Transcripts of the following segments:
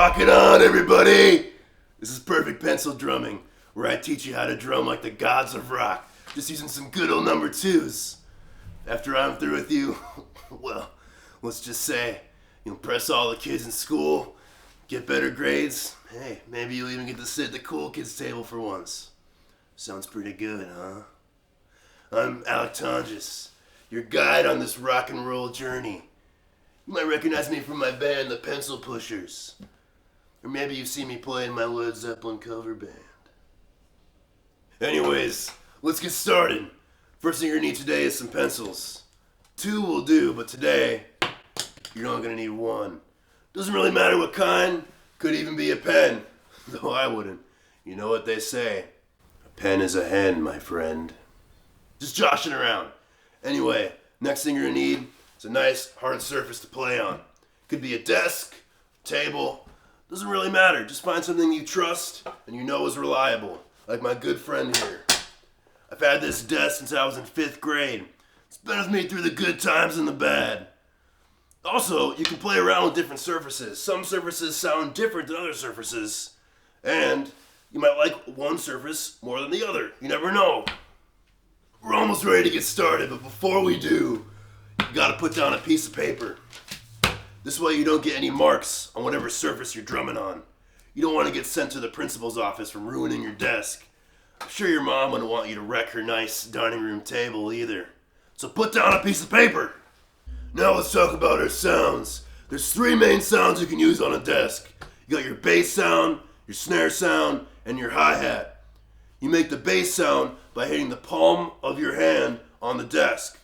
Rock it on, everybody! This is Perfect Pencil Drumming, where I teach you how to drum like the gods of rock, just using some good old number twos. After I'm through with you, well, let's just say, you'll impress all the kids in school, get better grades. Hey, maybe you'll even get to sit at the cool kids table for once. Sounds pretty good, huh? I'm Alec Tonjes, your guide on this rock and roll journey. You might recognize me from my band, the Pencil Pushers. Or maybe you've seen me play in my Led Zeppelin cover band. Anyways, let's get started. First thing you're gonna need today is some pencils. 2 will do, but today, you're only gonna need 1. Doesn't really matter what kind, could even be a pen. Though I wouldn't. You know what they say. A pen is a hen, my friend. Just joshing around. Anyway, next thing you're gonna need is a nice hard surface to play on. Could be a desk, table, doesn't really matter. Just find something you trust and you know is reliable, like my good friend here. I've had this desk since I was in 5th grade. It's been with me through the good times and the bad. Also, you can play around with different surfaces. Some surfaces sound different than other surfaces, and you might like one surface more than the other. You never know. We're almost ready to get started, but before we do, you gotta put down a piece of paper. This way you don't get any marks on whatever surface you're drumming on. You don't want to get sent to the principal's office from ruining your desk. I'm sure your mom wouldn't want you to wreck her nice dining room table either. So put down a piece of paper. Now let's talk about our sounds. There's 3 main sounds you can use on a desk. You got your bass sound, your snare sound, and your hi-hat. You make the bass sound by hitting the palm of your hand on the desk.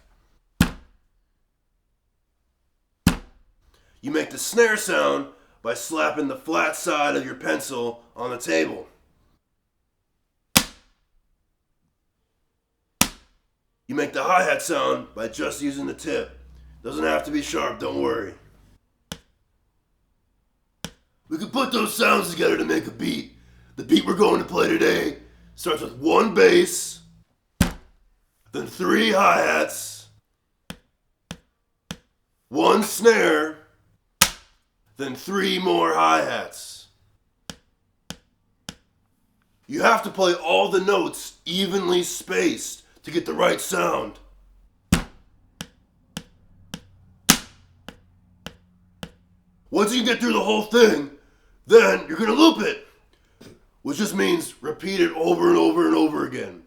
You make the snare sound by slapping the flat side of your pencil on the table. You make the hi-hat sound by just using the tip. Doesn't have to be sharp, don't worry. We can put those sounds together to make a beat. The beat we're going to play today starts with 1 bass, then 3 hi-hats, 1 snare, then 3 more hi-hats. You have to play all the notes evenly spaced to get the right sound. Once you get through the whole thing, then you're gonna loop it, which just means repeat it over and over and over again.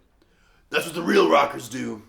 That's what the real rockers do.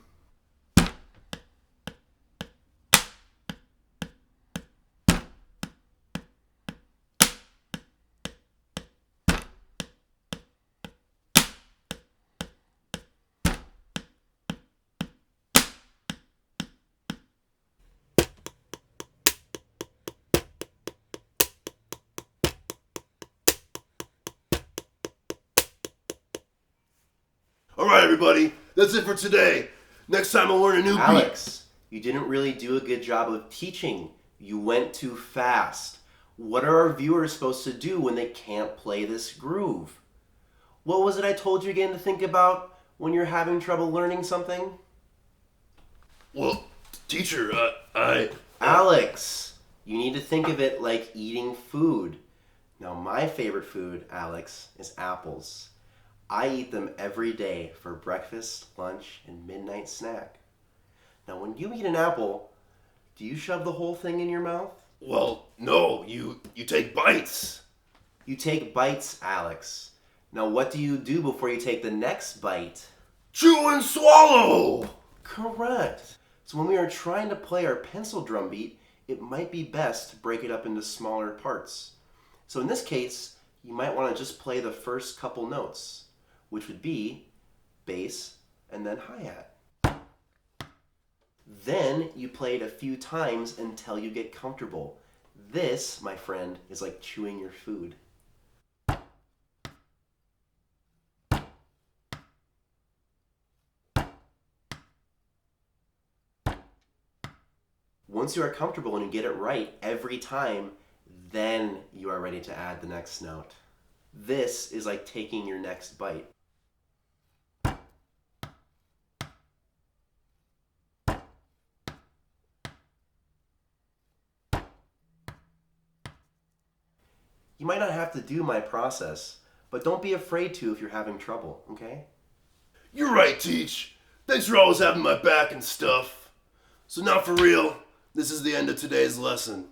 Alright everybody, that's it for today. Next time I'll learn a new beat. Alex, you didn't really do a good job of teaching. You went too fast. What are our viewers supposed to do when they can't play this groove? What was it I told you again to think about when you're having trouble learning something? Well, teacher, Alex, you need to think of it like eating food. Now my favorite food, Alex, is apples. I eat them every day for breakfast, lunch, and midnight snack. Now when you eat an apple, do you shove the whole thing in your mouth? Well, no, you take bites. You take bites, Alex. Now what do you do before you take the next bite? Chew and swallow! Correct. So when we are trying to play our pencil drum beat, it might be best to break it up into smaller parts. So in this case, you might want to just play the first couple notes, which would be bass and then hi-hat. Then you play it a few times until you get comfortable. This, my friend, is like chewing your food. Once you are comfortable and you get it right every time, then you are ready to add the next note. This is like taking your next bite. You might not have to do my process, but don't be afraid to if you're having trouble, okay? You're right, Teach. Thanks for always having my back and stuff. So now for real, this is the end of today's lesson.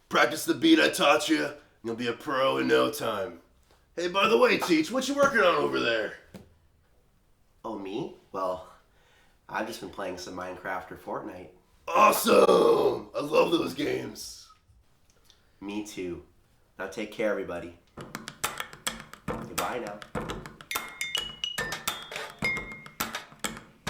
Practice the beat I taught you, and you'll be a pro in no time. Hey, by the way, Teach, what you working on over there? Oh, me? Well, I've just been playing some Minecraft or Fortnite. Awesome! I love those games. Me too. Now take care, everybody. Goodbye now.